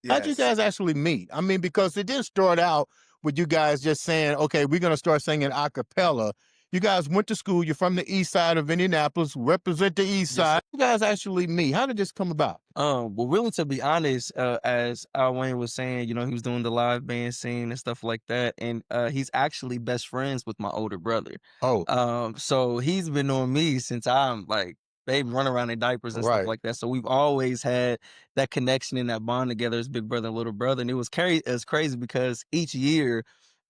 How'd you Yes. guys actually meet? I mean, because it didn't start out with you guys just saying, okay, we're going to start singing a cappella. You guys went to school. You're from the east side of Indianapolis, represent the east Yes, sir. side. You guys actually meet. How did this come about? Well, really, to be honest, as Al Wayne was saying, you know, he was doing the live band scene and stuff like that, and he's actually best friends with my older brother. Oh, So he's been knowing me since I'm like baby, running around in diapers and stuff right. like that. So we've always had that connection and that bond together as big brother and little brother, and it was crazy because each year,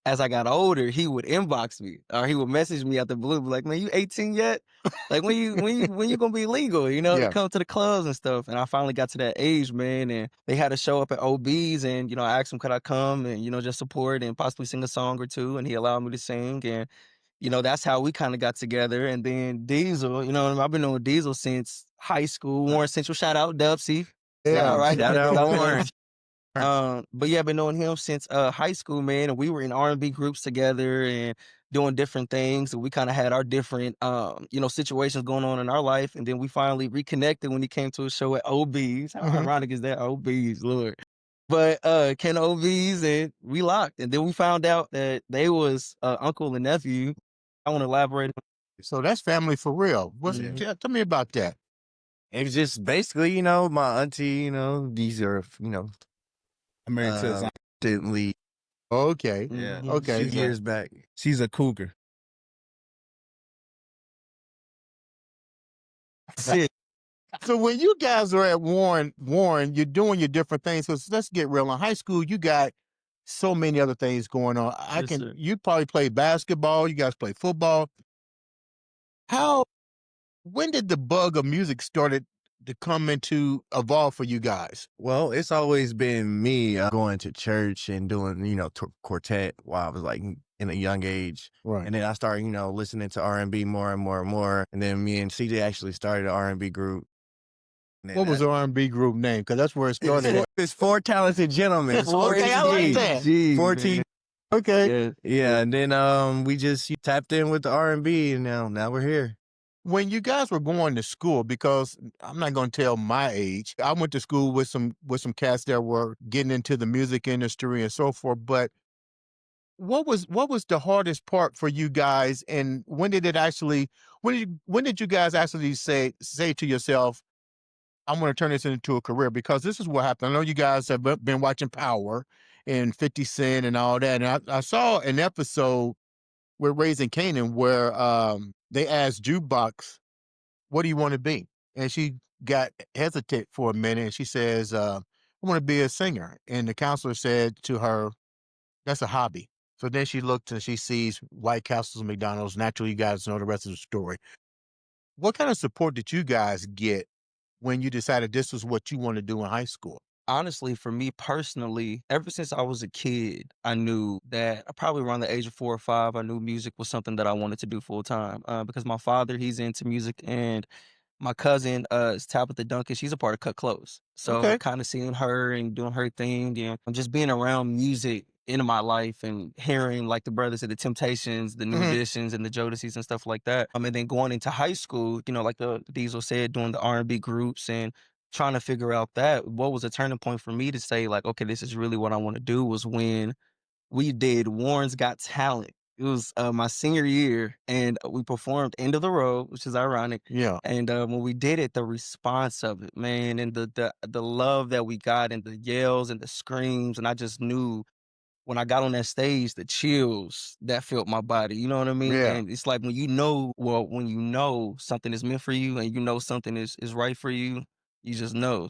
as I got older, he would inbox me or he would message me out the blue, be like, "Man, you 18 yet? Like when you gonna be legal, you know, to Yeah. come to the clubs and stuff." And I finally got to that age, man, and they had a show up at OB's, and you know, I asked him could I come and you know just support and possibly sing a song or two, and he allowed me to sing, and you know that's how we kind of got together. And then Diesel, you know, I've been knowing Diesel since high school. Warren Central, shout out Dubsy. Yeah. All right, Shout out Warren. but yeah, I've been knowing him since high school, man, and we were in R&B groups together and doing different things. And we kind of had our different, you know, situations going on in our life, and then we finally reconnected when he came to a show at OB's. How ironic is that? OB's, Lord. But came to OB's and we locked, and then we found out that they was uncle and nephew. I want to elaborate. So that's family for real. Tell me about that. It was just basically, you know, my auntie, you know, these are, you know, I'm married to his aunt. instantly Okay. Yeah. Okay. few years back. She's a cougar. Shit. So when you guys are at Warren, you're doing your different things. So let's get real. In high school, you got so many other things going on. Yes, sir. You probably play basketball. You guys play football. When did the bug of music started to come into evolve for you guys? Well, it's always been me going to church and doing, you know, quartet while I was like in a young age. Right. And then I started, you know, listening to R&B more and more and more. And then me and Cjayy actually started an R&B group. What was the R&B group name? Because that's where it started. It's Four Talented Gentlemen. Okay, I like that. 14. Okay. Yeah. Yeah, and then we just tapped in with the R&B, and now we're here. When you guys were going to school, because I'm not going to tell my age, I went to school with some cats that were getting into the music industry and so forth. But what was the hardest part for you guys, and when did you guys actually say to yourself, I'm going to turn this into a career? Because this is what happened. I know you guys have been watching Power and 50 Cent and all that. And I saw an episode with Raising Canaan where they asked Jukebox, what do you want to be? And she got hesitant for a minute. And she says, I want to be a singer. And the counselor said to her, that's a hobby. So then she looked and she sees White Castles and McDonald's. Naturally, you guys know the rest of the story. What kind of support did you guys get when you decided this was what you want to do in high school? Honestly, for me personally, ever since I was a kid, I knew that probably around the age of 4 or 5, I knew music was something that I wanted to do full time. Because my father, he's into music, and my cousin is Tabitha Duncan. She's a part of Cut Close. So Okay. kind of seeing her and doing her thing and just being around music in my life and hearing like the Brothers of the Temptations, the New Editions and the Jodeci's and stuff like that. And then going into high school, you know, like the Diesel said, doing the R&B groups and trying to figure out that what was a turning point for me to say like, okay, this is really what I want to do, was when we did Warren's Got Talent. It was my senior year, and we performed End of the Road, which is ironic. Yeah. And when we did it, the response of it, man, and the love that we got, and the yells and the screams, and I just knew when I got on that stage, the chills that filled my body. You know what I mean? Yeah. And it's like when you know something is meant for you, and you know something is right for you, you just know.